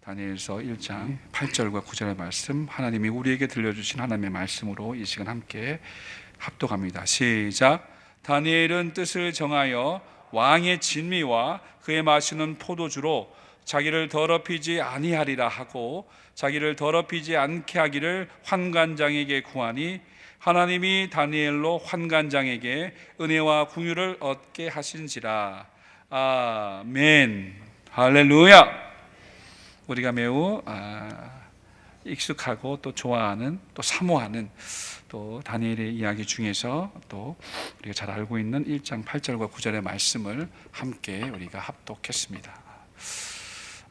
다니엘서 1장 8절과 9절의 말씀, 하나님이 우리에게 들려주신 하나님의 말씀으로 이 시간 함께 합독합니다. 시작. 다니엘은 뜻을 정하여 왕의 진미와 그의 마시는 포도주로 자기를 더럽히지 아니하리라 하고 자기를 더럽히지 않게 하기를 환관장에게 구하니 하나님이 다니엘로 환관장에게 은혜와 긍휼을 얻게 하신지라. 아멘. 할렐루야. 우리가 매우 익숙하고 또 좋아하는, 또 사모하는 또 다니엘의 이야기 중에서 또 우리가 잘 알고 있는 1장 8절과 9절의 말씀을 함께 우리가 합독했습니다.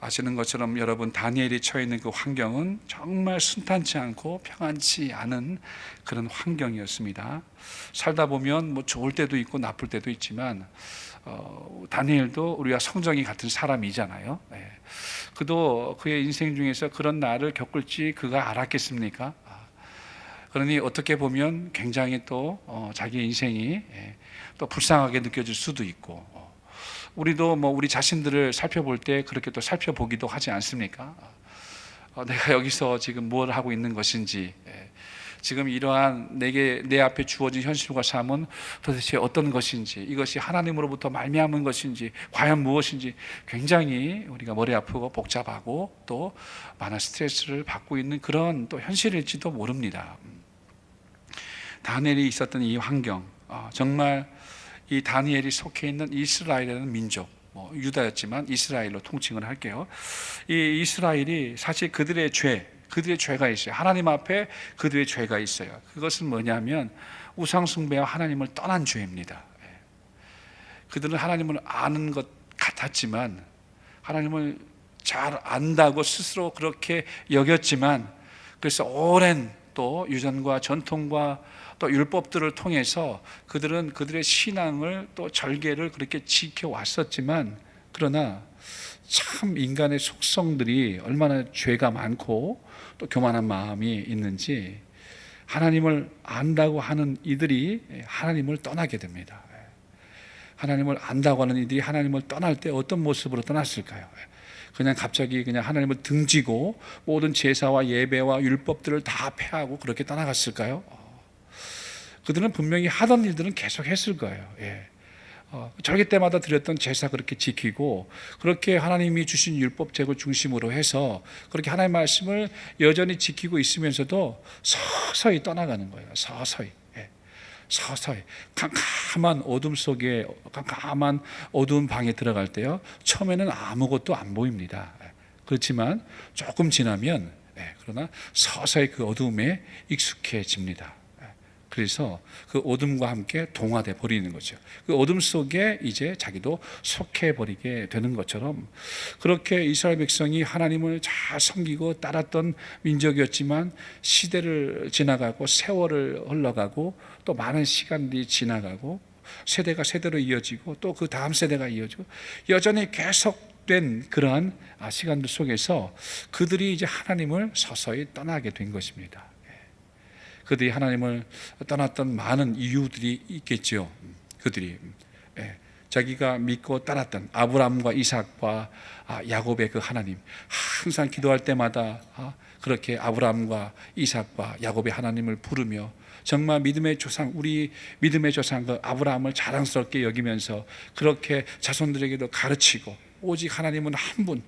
아시는 것처럼 여러분, 다니엘이 처해 있는 그 환경은 정말 순탄치 않고 평안치 않은 그런 환경이었습니다. 살다 보면 뭐 좋을 때도 있고 나쁠 때도 있지만 다니엘도 우리와 성정이 같은 사람이잖아요. 그도 그의 인생 중에서 그런 날을 겪을지 그가 알았겠습니까? 그러니 어떻게 보면 굉장히 또 자기 인생이 또 불쌍하게 느껴질 수도 있고, 우리도 뭐 우리 자신들을 살펴볼 때 그렇게 또 살펴보기도 하지 않습니까? 내가 여기서 지금 뭘 하고 있는 것인지, 지금 이러한 내 앞에 주어진 현실과 삶은 도대체 어떤 것인지, 이것이 하나님으로부터 말미암은 것인지, 과연 무엇인지 굉장히 우리가 머리 아프고 복잡하고 또 많은 스트레스를 받고 있는 그런 또 현실일지도 모릅니다. 다니엘이 있었던 이 환경, 정말 이 다니엘이 속해 있는 이스라엘이라는 민족, 유다였지만 이스라엘로 통칭을 할게요. 이 이스라엘이 사실 그들의 죄가 있어요. 하나님 앞에 그들의 죄가 있어요. 그것은 뭐냐면 우상 숭배와 하나님을 떠난 죄입니다. 그들은 하나님을 아는 것 같았지만, 하나님을 잘 안다고 스스로 그렇게 여겼지만, 그래서 오랜 또 유전과 전통과 또 율법들을 통해서 그들은 그들의 신앙을 또 절개를 그렇게 지켜왔었지만, 그러나 참 인간의 속성들이 얼마나 죄가 많고 또 교만한 마음이 있는지, 하나님을 안다고 하는 이들이 하나님을 떠나게 됩니다. 하나님을 안다고 하는 이들이 하나님을 떠날 때 어떤 모습으로 떠났을까요? 그냥 갑자기 그냥 하나님을 등지고 모든 제사와 예배와 율법들을 다 폐하고 그렇게 떠나갔을까요? 그들은 분명히 하던 일들은 계속 했을 거예요. 절기 때마다 드렸던 제사 그렇게 지키고, 그렇게 하나님이 주신 율법책을 중심으로 해서 그렇게 하나님의 말씀을 여전히 지키고 있으면서도 서서히 떠나가는 거예요. 서서히 캄캄한 어둠 속에, 캄캄한 어두운 방에 들어갈 때요, 처음에는 아무것도 안 보입니다. 그렇지만 조금 지나면 그러나 서서히 그 어둠에 익숙해집니다. 그래서 그 어둠과 함께 동화돼 버리는 거죠. 그 어둠 속에 이제 자기도 속해 버리게 되는 것처럼, 그렇게 이스라엘 백성이 하나님을 잘 섬기고 따랐던 민족이었지만, 시대를 지나가고 세월을 흘러가고 또 많은 시간들이 지나가고 세대가 세대로 이어지고 또 그 다음 세대가 이어지고 여전히 계속된 그러한 시간들 속에서 그들이 이제 하나님을 서서히 떠나게 된 것입니다. 그들이 하나님을 떠났던 많은 이유들이 있겠죠. 그들이 자기가 믿고 따랐던 아브라함과 이삭과 야곱의 그 하나님, 항상 기도할 때마다 그렇게 아브라함과 이삭과 야곱의 하나님을 부르며 정말 믿음의 조상, 우리 믿음의 조상 그 아브라함을 자랑스럽게 여기면서 그렇게 자손들에게도 가르치고, 오직 하나님은 한 분,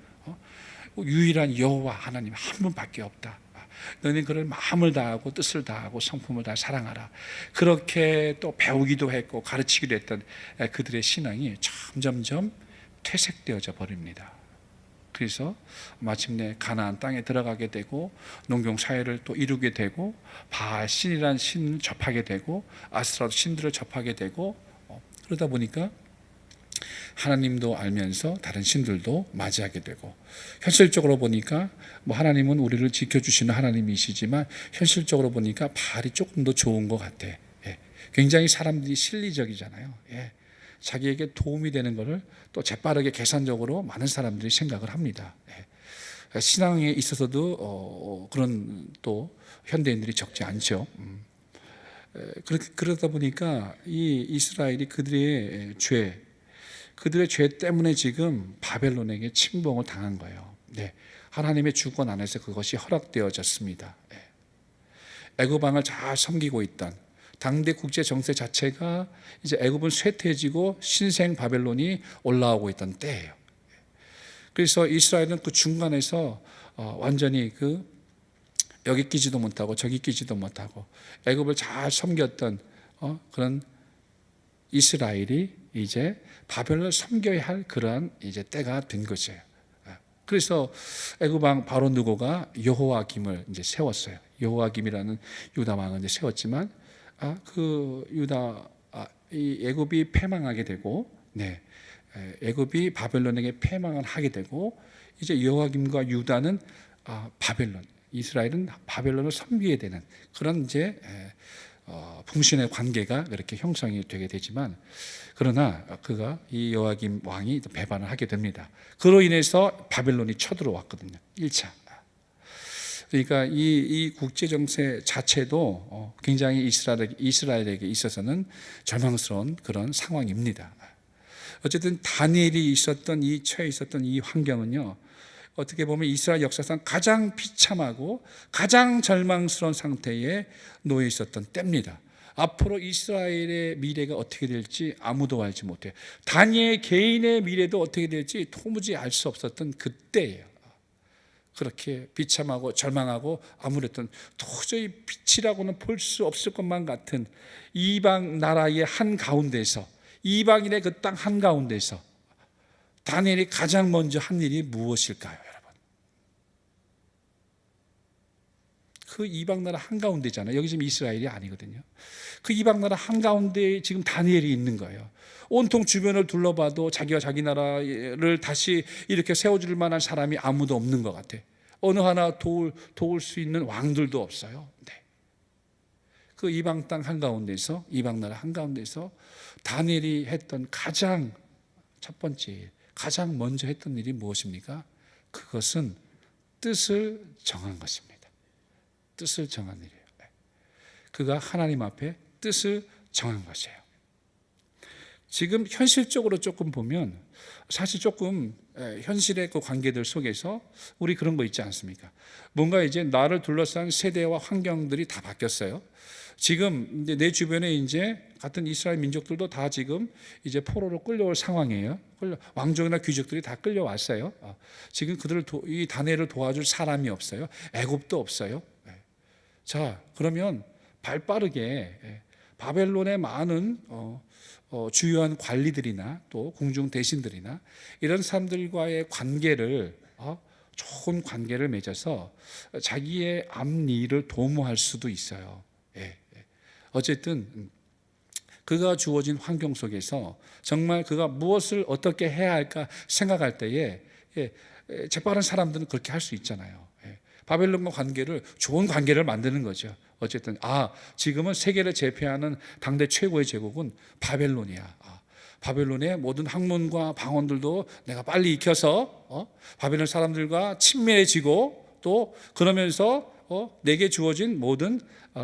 유일한 여호와 하나님 한 분밖에 없다. 너는 그를 마음을 다하고 뜻을 다하고 성품을 다 사랑하라. 그렇게 또 배우기도 했고 가르치기도 했던 그들의 신앙이 점점점 퇴색되어져 버립니다. 그래서 마침내 가나안 땅에 들어가게 되고 농경 사회를 또 이루게 되고 바알 신이라는 신을 접하게 되고 아스라도 신들을 접하게 되고, 그러다 보니까 하나님도 알면서 다른 신들도 맞이하게 되고, 현실적으로 보니까 뭐 하나님은 우리를 지켜주시는 하나님이시지만 현실적으로 보니까 바알이 조금 더 좋은 것 같아. 굉장히 사람들이 실리적이잖아요. 자기에게 도움이 되는 것을 또 재빠르게 계산적으로 많은 사람들이 생각을 합니다. 신앙에 있어서도 그런 또 현대인들이 적지 않죠. 그러다 보니까 이 이스라엘이 그들의 죄 때문에 지금 바벨론에게 침공을 당한 거예요. 하나님의 주권 안에서 그것이 허락되어졌습니다. 애굽 왕을 잘 섬기고 있던 당대 국제 정세 자체가 이제 애굽은 쇠퇴해지고 신생 바벨론이 올라오고 있던 때예요. 그래서 이스라엘은 그 중간에서 완전히 여기 끼지도 못하고 저기 끼지도 못하고 애굽을 잘 섬겼던 그런 이스라엘이 이제 바벨론을 섬겨야 할 그러한 이제 때가 된 것이에요. 그래서 애굽 왕 바로 느고가 여호와김을 이제 세웠어요. 여호와김이라는 유다 왕을 이제 세웠지만 이 애굽이 패망하게 되고, 애굽이 바벨론에게 패망을 하게 되고, 이제 여호와김과 유다는 이스라엘은 바벨론을 섬기게 되는 그런 이제 풍신의 관계가 그렇게 형성이 되게 되지만, 그러나 이 여호와김 왕이 배반을 하게 됩니다. 그로 인해서 바벨론이 쳐들어왔거든요. 1차. 그러니까 이 국제 정세 자체도 굉장히 이스라엘에게 있어서는 절망스러운 그런 상황입니다. 어쨌든 다니엘이 처해 있었던 이 환경은요, 어떻게 보면 이스라엘 역사상 가장 비참하고 가장 절망스러운 상태에 놓여 있었던 때입니다. 앞으로 이스라엘의 미래가 어떻게 될지 아무도 알지 못해요. 다니엘 개인의 미래도 어떻게 될지 도무지 알 수 없었던 그때예요. 그렇게 비참하고 절망하고 아무래도 도저히 빛이라고는 볼 수 없을 것만 같은 이방 나라의 한가운데서, 이방인의 그 땅 한가운데서 다니엘이 가장 먼저 한 일이 무엇일까요, 여러분? 그 이방 나라 한가운데잖아요. 여기 지금 이스라엘이 아니거든요. 그 이방 나라 한가운데에 지금 다니엘이 있는 거예요. 온통 주변을 둘러봐도 자기와 자기 나라를 다시 이렇게 세워줄 만한 사람이 아무도 없는 것 같아. 어느 하나 도울 수 있는 왕들도 없어요. 그 이방 땅 한가운데서, 이방 나라 한가운데서 다니엘이 했던 가장 첫 번째 일, 가장 먼저 했던 일이 무엇입니까? 그것은 뜻을 정한 것입니다. 뜻을 정한 일이에요. 그가 하나님 앞에 뜻을 정한 것이에요. 지금 현실적으로 조금 보면 사실 조금 현실의 그 관계들 속에서 우리 그런 거 있지 않습니까? 뭔가 이제 나를 둘러싼 세대와 환경들이 다 바뀌었어요. 지금 이제 내 주변에 이제 같은 이스라엘 민족들도 다 지금 이제 포로로 끌려올 상황이에요. 왕족이나 귀족들이 다 끌려왔어요. 지금 이 다니엘을 도와줄 사람이 없어요. 애굽도 없어요. 자, 그러면 발 빠르게 바벨론의 많은 주요한 관리들이나 또 궁중 대신들이나 이런 사람들과의 관계를 좋은 관계를 맺어서 자기의 앞일을 도모할 수도 있어요. 어쨌든 그가 주어진 환경 속에서 정말 그가 무엇을 어떻게 해야 할까 생각할 때에 재빠른 사람들은 그렇게 할 수 있잖아요. 바벨론과 관계를 좋은 관계를 만드는 거죠. 어쨌든 지금은 세계를 제패하는 당대 최고의 제국은 바벨론이야. 바벨론의 모든 학문과 방언들도 내가 빨리 익혀서 바벨론 사람들과 친밀해지고 또 그러면서 내게 주어진 모든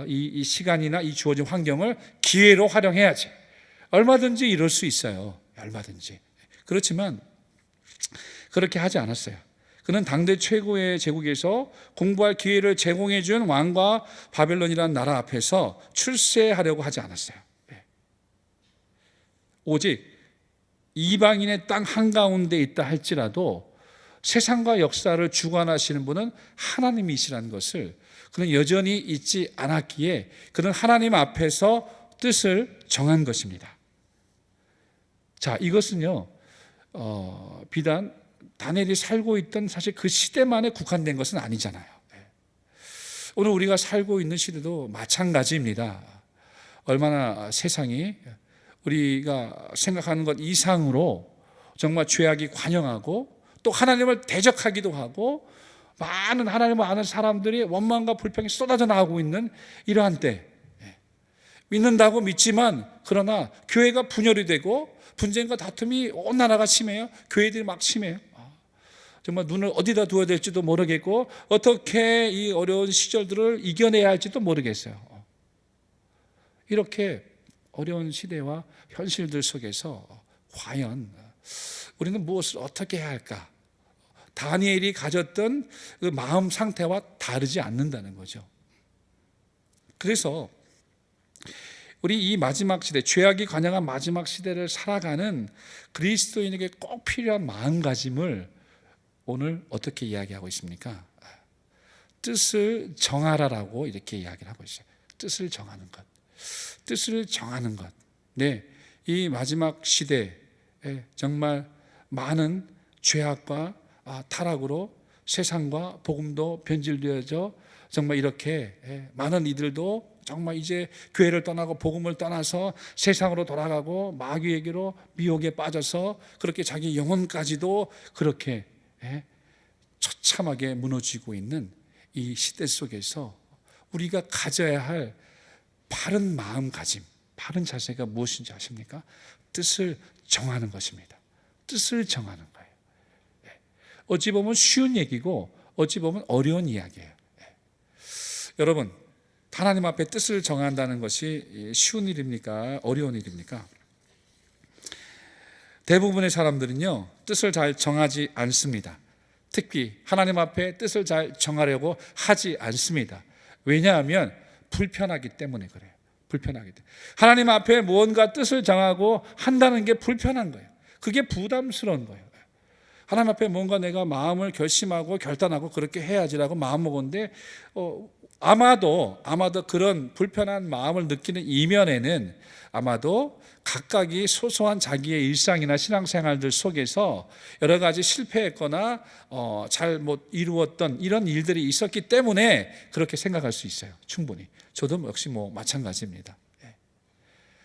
이 시간이나 이 주어진 환경을 기회로 활용해야지. 얼마든지 이럴 수 있어요. 얼마든지. 그렇지만 그렇게 하지 않았어요. 그는 당대 최고의 제국에서 공부할 기회를 제공해 준 왕과 바벨론이라는 나라 앞에서 출세하려고 하지 않았어요. 오직 이방인의 땅 한가운데 있다 할지라도 세상과 역사를 주관하시는 분은 하나님이시라는 것을 그는 여전히 잊지 않았기에 그는 하나님 앞에서 뜻을 정한 것입니다. 자, 이것은요 비단 다니엘이 살고 있던 사실 그 시대만에 국한된 것은 아니잖아요. 오늘 우리가 살고 있는 시대도 마찬가지입니다. 얼마나 세상이 우리가 생각하는 것 이상으로 정말 죄악이 관영하고 또 하나님을 대적하기도 하고 많은 하나님을 아는 사람들이 원망과 불평이 쏟아져 나오고 있는 이러한 때, 믿는다고 믿지만 그러나 교회가 분열이 되고 분쟁과 다툼이 온 나라가 심해요. 교회들이 막 심해요. 정말 눈을 어디다 두어야 될지도 모르겠고 어떻게 이 어려운 시절들을 이겨내야 할지도 모르겠어요. 이렇게 어려운 시대와 현실들 속에서 과연 우리는 무엇을 어떻게 해야 할까? 다니엘이 가졌던 그 마음 상태와 다르지 않는다는 거죠. 그래서 우리 이 마지막 시대, 죄악이 관영한 마지막 시대를 살아가는 그리스도인에게 꼭 필요한 마음가짐을 오늘 어떻게 이야기하고 있습니까? 뜻을 정하라라고 이렇게 이야기를 하고 있어요. 뜻을 정하는 것. 뜻을 정하는 것. 네, 이 마지막 시대에 정말 많은 죄악과 타락으로 세상과 복음도 변질되어져 정말 이렇게 많은 이들도 정말 이제 교회를 떠나고 복음을 떠나서 세상으로 돌아가고 마귀에게로 미혹에 빠져서 그렇게 자기 영혼까지도 그렇게 처참하게 무너지고 있는 이 시대 속에서 우리가 가져야 할 바른 마음가짐, 바른 자세가 무엇인지 아십니까? 뜻을 정하는 것입니다. 뜻을 정하는 거예요. 어찌 보면 쉬운 얘기고 어찌 보면 어려운 이야기예요. 여러분, 하나님 앞에 뜻을 정한다는 것이 쉬운 일입니까? 어려운 일입니까? 대부분의 사람들은요, 뜻을 잘 정하지 않습니다. 특히 하나님 앞에 뜻을 잘 정하려고 하지 않습니다. 왜냐하면 불편하기 때문에 그래요. 불편하기 때문에. 하나님 앞에 무언가 뜻을 정하고 한다는 게 불편한 거예요. 그게 부담스러운 거예요. 하나님 앞에 뭔가 내가 마음을 결심하고 결단하고 그렇게 해야지라고 마음먹었는데 아마도 그런 불편한 마음을 느끼는 이면에는 아마도 각각이 소소한 자기의 일상이나 신앙생활들 속에서 여러 가지 실패했거나 잘 못 이루었던 이런 일들이 있었기 때문에 그렇게 생각할 수 있어요. 충분히. 저도 역시 마찬가지입니다.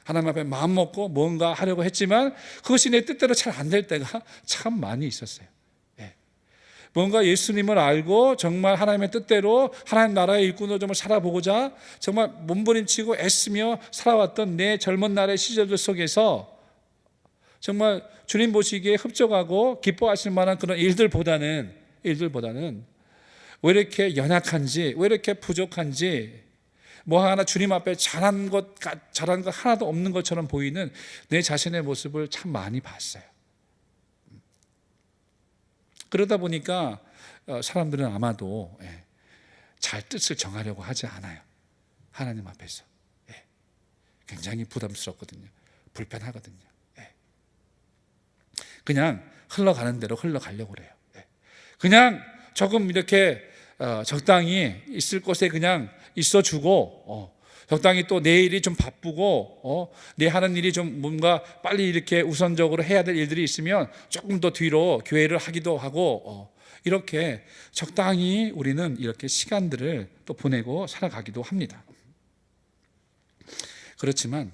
하나님 앞에 마음 먹고 뭔가 하려고 했지만 그것이 내 뜻대로 잘 안 될 때가 참 많이 있었어요. 뭔가 예수님을 알고 정말 하나님의 뜻대로 하나님 나라의 일꾼으로 정말 살아보고자 정말 몸부림치고 애쓰며 살아왔던 내 젊은 날의 시절들 속에서 정말 주님 보시기에 흡족하고 기뻐하실 만한 그런 일들보다는 왜 이렇게 연약한지, 왜 이렇게 부족한지, 뭐 하나 주님 앞에 잘한 것 하나도 없는 것처럼 보이는 내 자신의 모습을 참 많이 봤어요. 그러다 보니까 사람들은 아마도 잘 뜻을 정하려고 하지 않아요. 하나님 앞에서. 굉장히 부담스럽거든요. 불편하거든요. 그냥 흘러가는 대로 흘러가려고 그래요. 그냥 조금 이렇게 적당히 있을 곳에 그냥 있어주고 적당히 또 내일이 좀 바쁘고 내 하는 일이 좀 뭔가 빨리 이렇게 우선적으로 해야 될 일들이 있으면 조금 더 뒤로 교회를 하기도 하고 이렇게 적당히 우리는 이렇게 시간들을 또 보내고 살아가기도 합니다. 그렇지만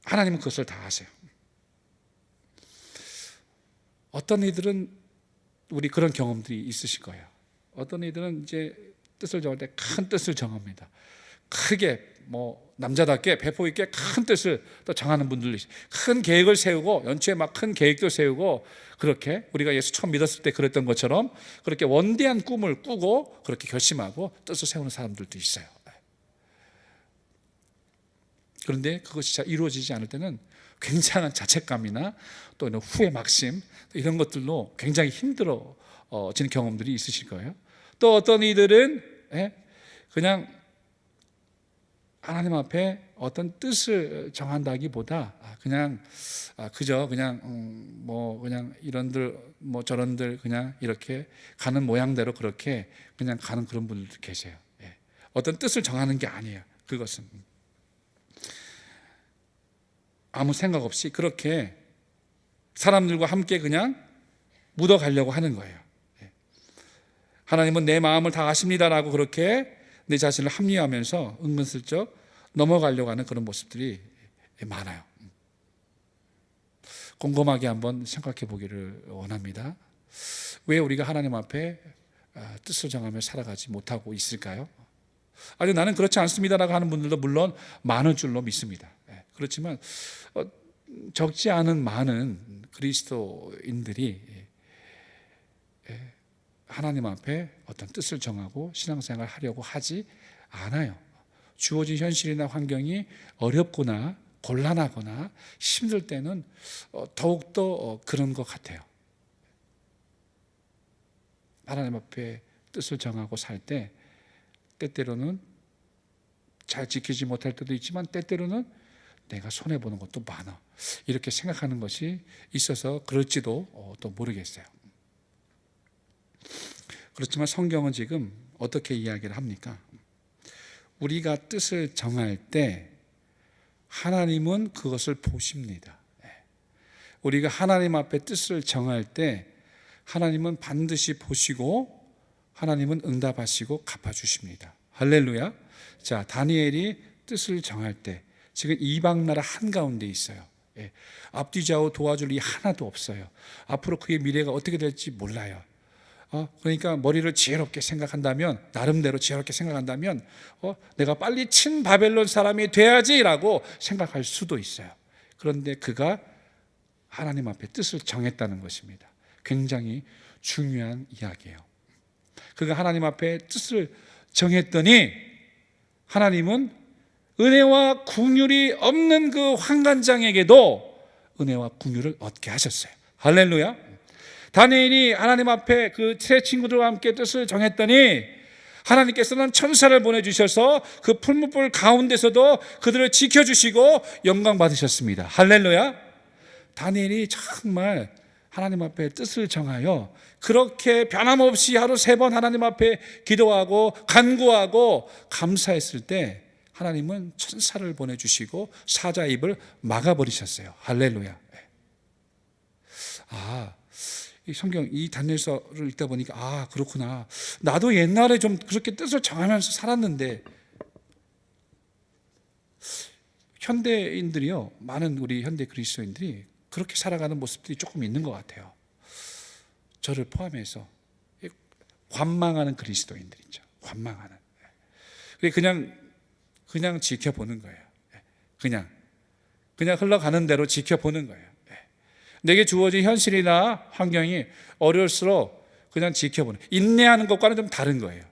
하나님은 그것을 다 아세요. 어떤 이들은 우리 그런 경험들이 있으실 거예요. 어떤 이들은 이제 뜻을 정할 때 큰 뜻을 정합니다. 크게 남자답게 배포 있게 큰 뜻을 또 정하는 분들이 큰 계획을 세우고 연초에 막 큰 계획도 세우고 그렇게 우리가 예수 처음 믿었을 때 그랬던 것처럼 그렇게 원대한 꿈을 꾸고 그렇게 결심하고 뜻을 세우는 사람들도 있어요. 그런데 그것이 잘 이루어지지 않을 때는 굉장한 자책감이나 또 후회 막심 이런 것들로 굉장히 힘들어지는 경험들이 있으실 거예요. 또 어떤 이들은 그냥 하나님 앞에 어떤 뜻을 정한다기보다 그저 그냥 이런들 저런들 그냥 이렇게 가는 모양대로 그렇게 그냥 가는 그런 분들도 계세요. 어떤 뜻을 정하는 게 아니에요. 그것은 아무 생각 없이 그렇게 사람들과 함께 그냥 묻어가려고 하는 거예요. 하나님은 내 마음을 다 아십니다라고 그렇게 내 자신을 합리화하면서 은근슬쩍 넘어가려고 하는 그런 모습들이 많아요. 곰곰하게 한번 생각해 보기를 원합니다. 왜 우리가 하나님 앞에 뜻을 정하며 살아가지 못하고 있을까요? 아니 나는 그렇지 않습니다라고 하는 분들도 물론 많은 줄로 믿습니다. 그렇지만 적지 않은 많은 그리스도인들이 하나님 앞에 어떤 뜻을 정하고 신앙생활을 하려고 하지 않아요. 주어진 현실이나 환경이 어렵거나 곤란하거나 힘들 때는 더욱더 그런 것 같아요. 하나님 앞에 뜻을 정하고 살 때 때때로는 잘 지키지 못할 때도 있지만 때때로는 내가 손해보는 것도 많아, 이렇게 생각하는 것이 있어서 그럴지도 또 모르겠어요. 그렇지만 성경은 지금 어떻게 이야기를 합니까? 우리가 뜻을 정할 때 하나님은 그것을 보십니다. 우리가 하나님 앞에 뜻을 정할 때 하나님은 반드시 보시고 하나님은 응답하시고 갚아주십니다. 할렐루야. 자, 다니엘이 뜻을 정할 때 지금 이방 나라 한가운데 있어요. 앞뒤 좌우 도와줄 이 하나도 없어요. 앞으로 그의 미래가 어떻게 될지 몰라요. 그러니까 머리를 지혜롭게 생각한다면, 나름대로 지혜롭게 생각한다면 내가 빨리 친바벨론 사람이 돼야지라고 생각할 수도 있어요. 그런데 그가 하나님 앞에 뜻을 정했다는 것입니다. 굉장히 중요한 이야기예요. 그가 하나님 앞에 뜻을 정했더니 하나님은 은혜와 긍휼이 없는 그 환관장에게도 은혜와 긍휼을 얻게 하셨어요. 할렐루야. 다니엘이 하나님 앞에 그 세 친구들과 함께 뜻을 정했더니 하나님께서는 천사를 보내주셔서 그 풀무불 가운데서도 그들을 지켜주시고 영광 받으셨습니다. 할렐루야. 다니엘이 정말 하나님 앞에 뜻을 정하여 그렇게 변함없이 하루 3번 하나님 앞에 기도하고 간구하고 감사했을 때 하나님은 천사를 보내주시고 사자 입을 막아버리셨어요. 할렐루야. 이 성경 이 다니엘서를 읽다 보니까 그렇구나, 나도 옛날에 좀 그렇게 뜻을 정하면서 살았는데, 현대인들이요, 많은 우리 현대 그리스도인들이 그렇게 살아가는 모습들이 조금 있는 것 같아요. 저를 포함해서 관망하는 그리스도인들 있죠. 관망하는. 그냥 지켜보는 거예요. 그냥 흘러가는 대로 지켜보는 거예요. 내게 주어진 현실이나 환경이 어려울수록 그냥 지켜보는, 인내하는 것과는 좀 다른 거예요.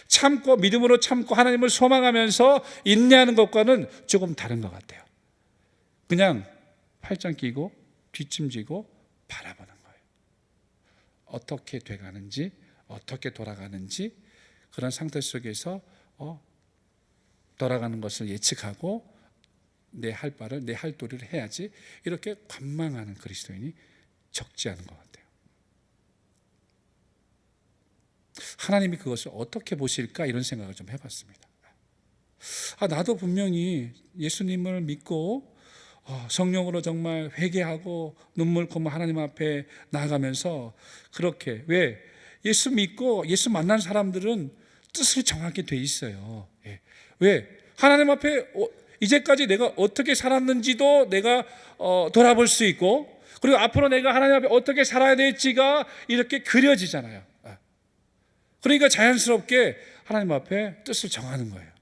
참고, 믿음으로 참고 하나님을 소망하면서 인내하는 것과는 조금 다른 것 같아요. 그냥 팔짱 끼고 뒷짐지고 바라보는 거예요. 어떻게 돼가는지, 어떻게 돌아가는지, 그런 상태 속에서 돌아가는 것을 예측하고 내 할 바를, 내 할 도리를 해야지, 이렇게 관망하는 그리스도인이 적지 않은 것 같아요. 하나님이 그것을 어떻게 보실까, 이런 생각을 좀 해봤습니다. 나도 분명히 예수님을 믿고 성령으로 정말 회개하고 눈물 콧물 하나님 앞에 나아가면서 그렇게, 왜 예수 믿고 예수 만난 사람들은 뜻을 정하게 돼 있어요. 왜 하나님 앞에 이제까지 내가 어떻게 살았는지도 내가 돌아볼 수 있고, 그리고 앞으로 내가 하나님 앞에 어떻게 살아야 될지가 이렇게 그려지잖아요. 그러니까 자연스럽게 하나님 앞에 뜻을 정하는 거예요.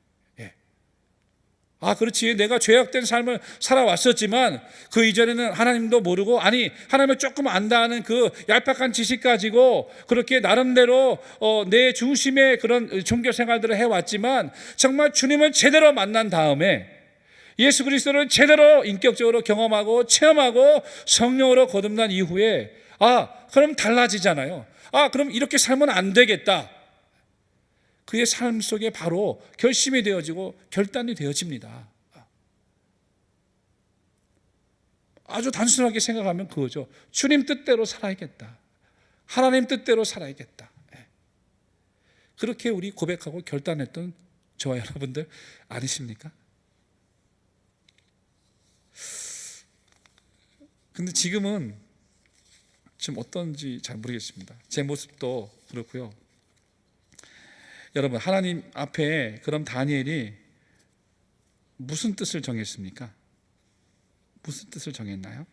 그렇지, 내가 죄악된 삶을 살아왔었지만 그 이전에는 하나님도 모르고, 하나님을 조금 안다는 그 얄팍한 지식 가지고 그렇게 나름대로 내 중심의 그런 종교 생활들을 해왔지만, 정말 주님을 제대로 만난 다음에, 예수 그리스도를 제대로 인격적으로 경험하고 체험하고 성령으로 거듭난 이후에 그럼 달라지잖아요. 그럼 이렇게 살면 안 되겠다. 그의 삶 속에 바로 결심이 되어지고 결단이 되어집니다. 아주 단순하게 생각하면 그거죠. 주님 뜻대로 살아야겠다. 하나님 뜻대로 살아야겠다. 그렇게 우리 고백하고 결단했던 저와 여러분들 아니십니까? 근데 지금은 좀 어떤지 잘 모르겠습니다. 제 모습도 그렇고요. 여러분, 하나님 앞에 그럼 다니엘이 무슨 뜻을 정했습니까? 무슨 뜻을 정했나요?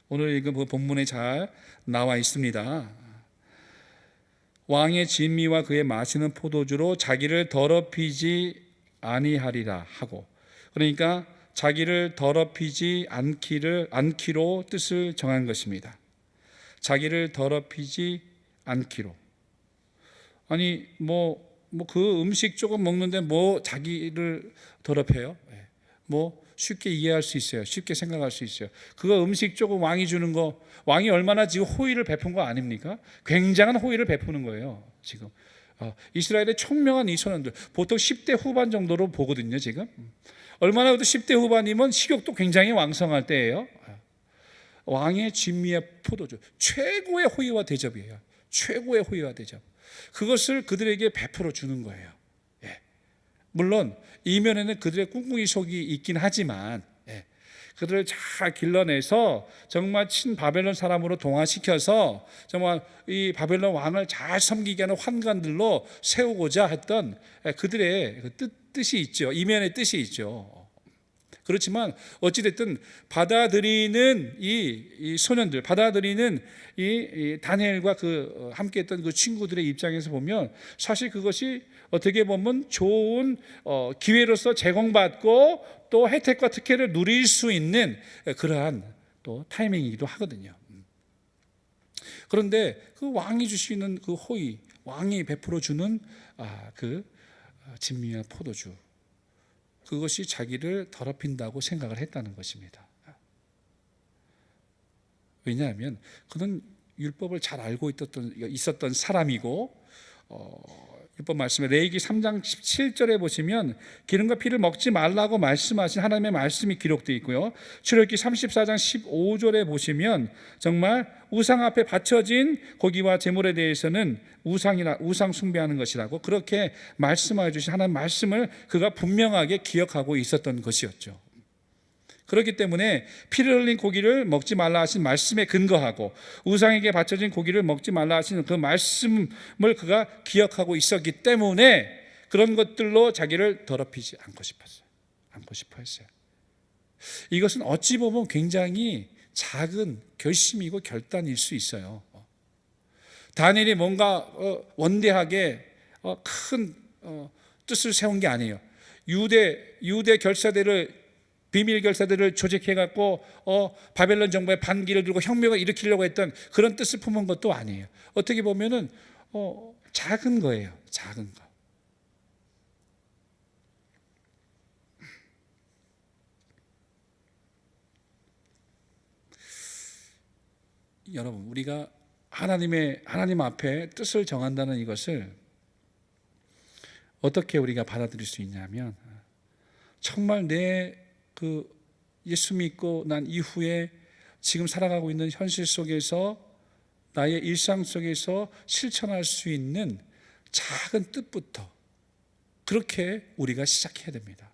오늘 읽은 그 본문에 잘 나와 있습니다. 왕의 진미와 그의 마시는 포도주로 자기를 더럽히지 아니하리라 하고, 그러니까 자기를 더럽히지 않기로 뜻을 정한 것입니다. 자기를 더럽히지 않기로. 그 음식 조금 먹는데 자기를 더럽혀요? 쉽게 이해할 수 있어요. 쉽게 생각할 수 있어요. 그거 음식 조금 왕이 주는 거, 왕이 얼마나 지금 호의를 베푼 거 아닙니까? 굉장한 호의를 베푸는 거예요. 지금 이스라엘의 총명한 이 소년들 보통 10대 후반 정도로 보거든요. 지금 얼마나 그래도 10대 후반이면 식욕도 굉장히 왕성할 때예요. 왕의 진미의 포도주, 최고의 호의와 대접이에요. 최고의 호의와 대접. 그것을 그들에게 베풀어 주는 거예요. 물론 이면에는 그들의 꿍꿍이 속이 있긴 하지만 그들을 잘 길러내서 정말 친 바벨론 사람으로 동화시켜서 정말 이 바벨론 왕을 잘 섬기게 하는 환관들로 세우고자 했던 그들의 뜻이 있죠. 이면의 뜻이 있죠. 그렇지만 어찌됐든 받아들이는 이 소년들, 받아들이는 이 다니엘과 그 함께했던 그 친구들의 입장에서 보면 사실 그것이 어떻게 보면 좋은 기회로서 제공받고 또 혜택과 특혜를 누릴 수 있는 그러한 또 타이밍이기도 하거든요. 그런데 그 왕이 주시는 그 호의, 왕이 베풀어 주는 그 진미와 포도주, 그것이 자기를 더럽힌다고 생각을 했다는 것입니다. 왜냐하면 그는 율법을 잘 알고 있었던 사람이고 율법 말씀에 레위기 3장 17절에 보시면 기름과 피를 먹지 말라고 말씀하신 하나님의 말씀이 기록되어 있고요. 출애굽기 34장 15절에 보시면 정말 우상 앞에 바쳐진 고기와 제물에 대해서는 우상 숭배하는 것이라고 그렇게 말씀해 주신 하나님 말씀을 그가 분명하게 기억하고 있었던 것이었죠. 그렇기 때문에 피를 흘린 고기를 먹지 말라 하신 말씀에 근거하고 우상에게 바쳐진 고기를 먹지 말라 하신 그 말씀을 그가 기억하고 있었기 때문에 그런 것들로 자기를 더럽히지 않고 싶어 했어요. 이것은 어찌 보면 굉장히 작은 결심이고 결단일 수 있어요. 다니엘이 뭔가 원대하게 큰 뜻을 세운 게 아니에요. 유대 결사대를 비밀 결사들을 조직해갖고 바벨론 정부의 반기를 들고 혁명을 일으키려고 했던 그런 뜻을 품은 것도 아니에요. 어떻게 보면은 작은 거예요. 작은 거. 여러분, 우리가 하나님 앞에 뜻을 정한다는 이것을 어떻게 우리가 받아들일 수 있냐면 정말 내 그 예수 믿고 난 이후에 지금 살아가고 있는 현실 속에서 나의 일상 속에서 실천할 수 있는 작은 뜻부터 그렇게 우리가 시작해야 됩니다.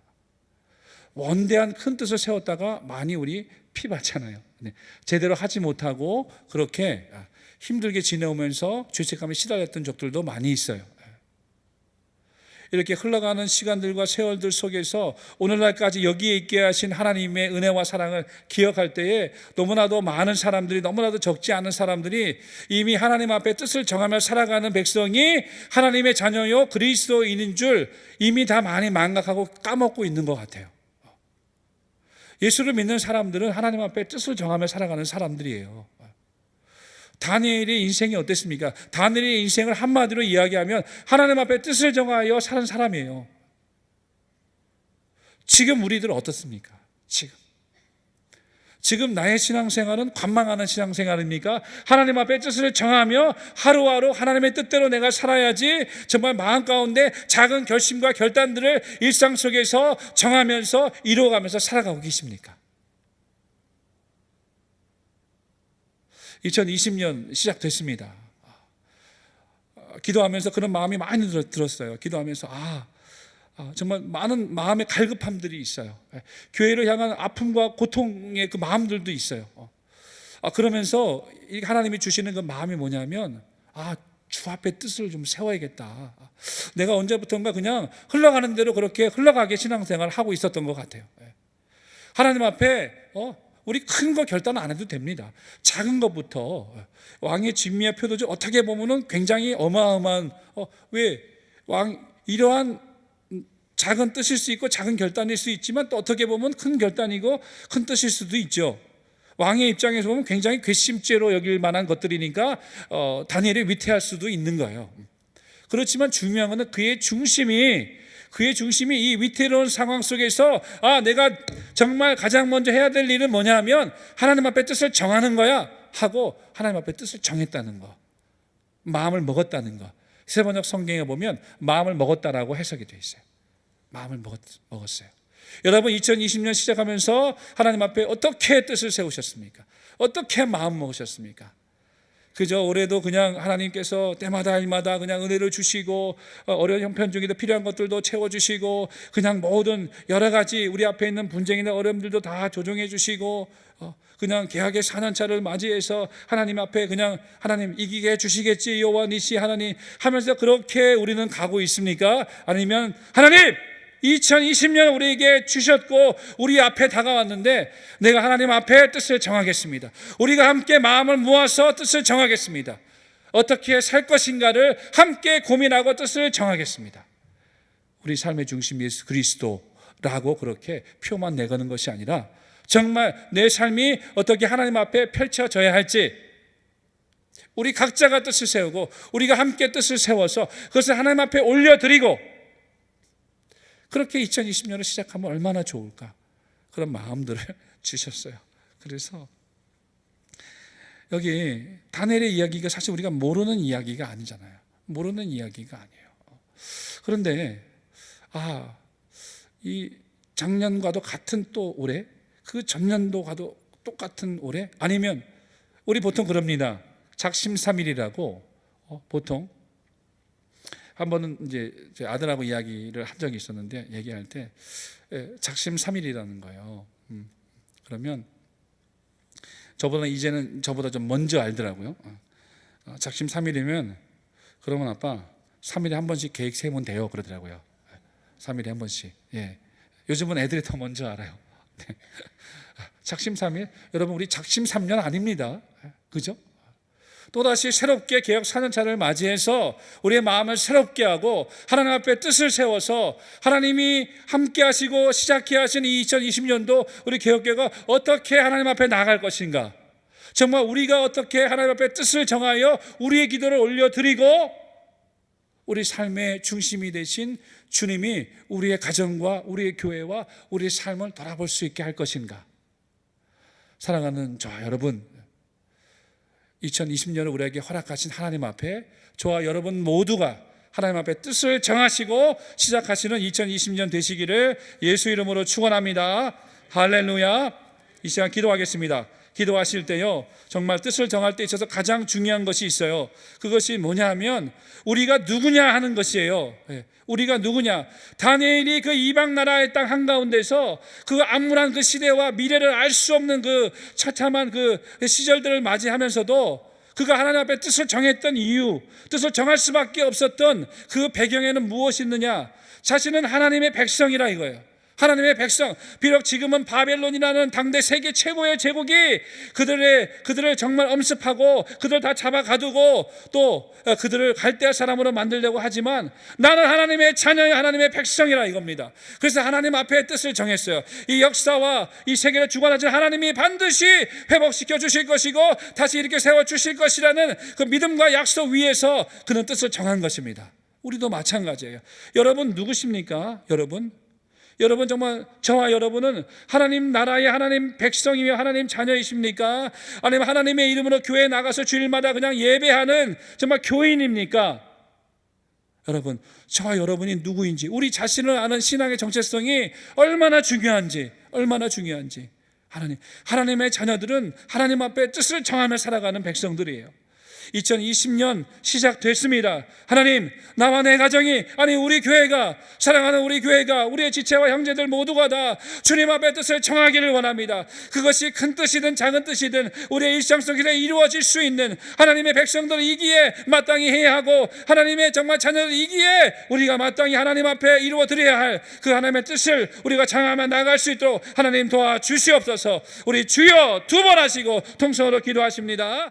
원대한 큰 뜻을 세웠다가 많이 우리 피봤잖아요. 제대로 하지 못하고 그렇게 힘들게 지내오면서 죄책감에 시달렸던 적들도 많이 있어요. 이렇게 흘러가는 시간들과 세월들 속에서 오늘날까지 여기에 있게 하신 하나님의 은혜와 사랑을 기억할 때에 너무나도 많은 사람들이, 너무나도 적지 않은 사람들이 이미 하나님 앞에 뜻을 정하며 살아가는 백성이 하나님의 자녀요 그리스도인인 줄 이미 다 많이 망각하고 까먹고 있는 것 같아요. 예수를 믿는 사람들은 하나님 앞에 뜻을 정하며 살아가는 사람들이에요. 다니엘의 인생이 어땠습니까? 다니엘의 인생을 한마디로 이야기하면 하나님 앞에 뜻을 정하여 사는 사람이에요. 지금 우리들은 어떻습니까? 지금 나의 신앙생활은 관망하는 신앙생활입니까? 하나님 앞에 뜻을 정하며 하루하루 하나님의 뜻대로 내가 살아야지 정말 마음 가운데 작은 결심과 결단들을 일상 속에서 정하면서 이루어가면서 살아가고 계십니까? 2020년 시작됐습니다. 기도하면서 그런 마음이 많이 들었어요. 기도하면서 정말 많은 마음의 갈급함들이 있어요. 교회를 향한 아픔과 고통의 그 마음들도 있어요. 그러면서 하나님이 주시는 그 마음이 뭐냐면 주 앞에 뜻을 좀 세워야겠다. 내가 언제부턴가 그냥 흘러가는 대로 그렇게 흘러가게 신앙생활을 하고 있었던 것 같아요. 하나님 앞에 우리 큰 거 결단 안 해도 됩니다. 작은 것부터 왕의 진미와 표도주 어떻게 보면은 굉장히 어마어마한 이러한 작은 뜻일 수 있고 작은 결단일 수 있지만 또 어떻게 보면 큰 결단이고 큰 뜻일 수도 있죠. 왕의 입장에서 보면 굉장히 괘씸죄로 여길 만한 것들이니까 다니엘이 위태할 수도 있는 거예요. 그렇지만 중요한 것은 그의 중심이 그의 중심이 이 위태로운 상황 속에서 내가 정말 가장 먼저 해야 될 일은 뭐냐 하면 하나님 앞에 뜻을 정하는 거야 하고 하나님 앞에 뜻을 정했다는 거, 마음을 먹었다는 거. 세번역 성경에 보면 마음을 먹었다라고 해석이 되어 있어요. 마음을 먹었어요. 여러분 2020년 시작하면서 하나님 앞에 어떻게 뜻을 세우셨습니까? 어떻게 마음 먹으셨습니까? 그저 올해도 그냥 하나님께서 때마다 일마다 그냥 은혜를 주시고 어려운 형편 중에도 필요한 것들도 채워주시고 그냥 모든 여러 가지 우리 앞에 있는 분쟁이나 어려움들도 다 조정해 주시고 그냥 개학의 4년차를 맞이해서 하나님 앞에 그냥 하나님 이기게 해주시겠지 여호와 니시 하나님 하면서 그렇게 우리는 가고 있습니까? 아니면 하나님 2020년 우리에게 주셨고 우리 앞에 다가왔는데 내가 하나님 앞에 뜻을 정하겠습니다. 우리가 함께 마음을 모아서 뜻을 정하겠습니다. 어떻게 살 것인가를 함께 고민하고 뜻을 정하겠습니다. 우리 삶의 중심 예수 그리스도라고 그렇게 표만 내거는 것이 아니라 정말 내 삶이 어떻게 하나님 앞에 펼쳐져야 할지 우리 각자가 뜻을 세우고 우리가 함께 뜻을 세워서 그것을 하나님 앞에 올려드리고 그렇게 2020년을 시작하면 얼마나 좋을까 그런 마음들을 주셨어요. 그래서 여기 다니엘의 이야기가 사실 우리가 모르는 이야기가 아니잖아요. 모르는 이야기가 아니에요. 그런데 이 작년과도 같은 또 올해 그 전년도과도 똑같은 올해 아니면 우리 보통 그럽니다. 작심삼일이라고 보통 한 번은 이제 제 아들하고 이야기를 한 적이 있었는데 얘기할 때 작심삼일이라는 거예요. 그러면 이제는 저보다 좀 먼저 알더라고요. 작심삼일이면 그러면 아빠 3일에 한 번씩 계획 세우면 돼요 그러더라고요. 3일에 한 번씩. 예. 요즘은 애들이 더 먼저 알아요. 작심삼일 여러분 우리 작심삼년 아닙니다. 그죠? 또다시 새롭게 개혁 4년차를 맞이해서 우리의 마음을 새롭게 하고 하나님 앞에 뜻을 세워서 하나님이 함께 하시고 시작해 하신 이 2020년도 우리 개혁교회가 어떻게 하나님 앞에 나아갈 것인가, 정말 우리가 어떻게 하나님 앞에 뜻을 정하여 우리의 기도를 올려드리고 우리 삶의 중심이 되신 주님이 우리의 가정과 우리의 교회와 우리의 삶을 돌아볼 수 있게 할 것인가. 사랑하는 저와 여러분, 2020년을 우리에게 허락하신 하나님 앞에 저와 여러분 모두가 하나님 앞에 뜻을 정하시고 시작하시는 2020년 되시기를 예수 이름으로 축원합니다. 할렐루야. 이 시간 기도하겠습니다. 기도하실 때요 정말 뜻을 정할 때 있어서 가장 중요한 것이 있어요. 그것이 뭐냐 하면 우리가 누구냐 하는 것이에요. 우리가 누구냐. 다니엘이 그 이방 나라의 땅 한가운데서 그 암울한 그 시대와 미래를 알 수 없는 그 처참한 그 시절들을 맞이하면서도 그가 하나님 앞에 뜻을 정했던 이유, 뜻을 정할 수밖에 없었던 그 배경에는 무엇이 있느냐. 자신은 하나님의 백성이라 이거예요. 하나님의 백성, 비록 지금은 바벨론이라는 당대 세계 최고의 제국이 그들을 정말 엄습하고 그들 다 잡아가두고 또 그들을 갈대아 사람으로 만들려고 하지만 나는 하나님의 자녀의 하나님의 백성이라 이겁니다. 그래서 하나님 앞에 뜻을 정했어요. 이 역사와 이 세계를 주관하신 하나님이 반드시 회복시켜 주실 것이고 다시 이렇게 세워주실 것이라는 그 믿음과 약속 위에서 그는 뜻을 정한 것입니다. 우리도 마찬가지예요. 여러분 누구십니까? 여러분 정말 저와 여러분은 하나님 나라의 하나님 백성이며 하나님 자녀이십니까? 아니면 하나님의 이름으로 교회에 나가서 주일마다 그냥 예배하는 정말 교인입니까? 여러분 저와 여러분이 누구인지 우리 자신을 아는 신앙의 정체성이 얼마나 중요한지 하나님의 자녀들은 하나님 앞에 뜻을 정하며 살아가는 백성들이에요. 2020년 시작됐습니다. 하나님, 나와 내 가정이, 아니 우리 교회가, 사랑하는 우리 교회가, 우리의 지체와 형제들 모두가 다 주님 앞에 뜻을 정하기를 원합니다. 그것이 큰 뜻이든 작은 뜻이든 우리의 일상 속에 이루어질 수 있는 하나님의 백성들을 이기에 마땅히 해야 하고 하나님의 정말 자녀들 이기에 우리가 마땅히 하나님 앞에 이루어드려야 할 그 하나님의 뜻을 우리가 장하며 나갈 수 있도록 하나님 도와주시옵소서. 우리 주여 두 번 하시고 통성으로 기도하십니다.